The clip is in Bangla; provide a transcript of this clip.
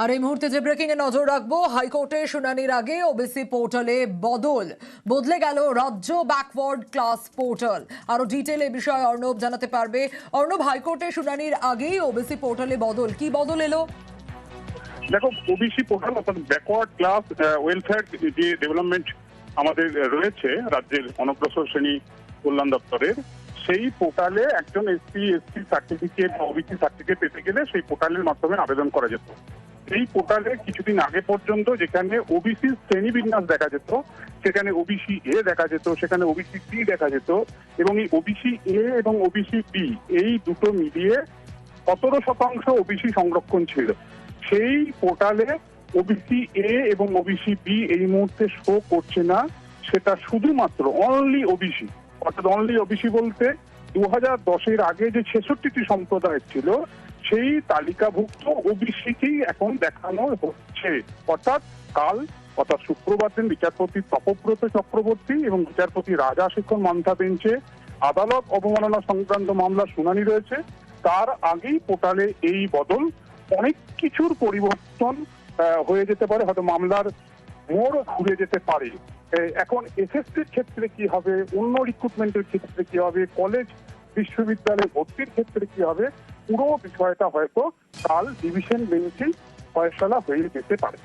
আর এই মুহূর্তে যে ব্রেকিং এ নজর রাখবো, হাইকোর্টে শুনানির আগে ওবিসি পোর্টালে বদলে গেল রাজ্য ব্যাকওয়ার্ড ক্লাস পোর্টাল। আরো ডিটেল এ বিষয়ে অর্ণব জানাতে পারবে। অর্ণব, হাইকোর্টে শুনানির আগেই ওবিসি পোর্টালে কি বদল এলো? দেখো, ওবিসি পোর্টাল অর্থাৎ ব্যাকওয়ার্ড ক্লাস ওয়েলফেয়ার যে ডেভেলপমেন্ট আমাদের রয়েছে রাজ্যের অনগ্রসর শ্রেণী কল্যাণ দপ্তরের, সেই পোর্টালে একজন এসসি এসটি সার্টিফিকেট বা ওবিসি সার্টিফিকেট পেতে গেলে সেই পোর্টালের মাধ্যমে আবেদন করা যেত। এই পোর্টালে কিছুদিন আগে পর্যন্ত যেখানে ওবিসি শ্রেণীবিন্যাস দেখা যেত, সেখানে ওবিসি এ দেখা যেত, সেখানে ওবিসি সি দেখা যেত, এবং এই ওবিসি এ এবং ওবিসি বি এই দুটো মিলিয়ে 17% ওবিসি সংরক্ষণ ছিল। সেই পোর্টালে ওবিসি এ এবং ওবিসি বি এই মুহূর্তে শো করছে না। সেটা শুধুমাত্র অনলি ওবিসি, অর্থাৎ অনলি ওবিসি বলতে 2010-এর আগে যে 66টি সম্প্রদায় ছিল সেই তালিকাভুক্ত ওবিসিকেই এখন দেখানো হচ্ছে। অর্থাৎ শুক্রবার দিন বিচারপতি তপব্রত চক্রবর্তী এবং বিচারপতি রাজা শেখর মান্থা বেঞ্চে আদালত অবমাননা সংক্রান্ত মামলার শুনানি রয়েছে। তার আগেই পোর্টালে এই বদল, অনেক কিছুর পরিবর্তন হয়ে যেতে পারে, হয়তো মামলার মোড় ঘুরে যেতে পারে। এখন এসএসসির ক্ষেত্রে কি হবে, অন্য রিক্রুটমেন্টের ক্ষেত্রে কি হবে, কলেজ বিশ্ববিদ্যালয়ে ভর্তির ক্ষেত্রে কি হবে, পুরো বিষয়টা হয়তো কাল ডিভিশন বেঞ্চে ফয়সালা হয়ে যেতে পারে।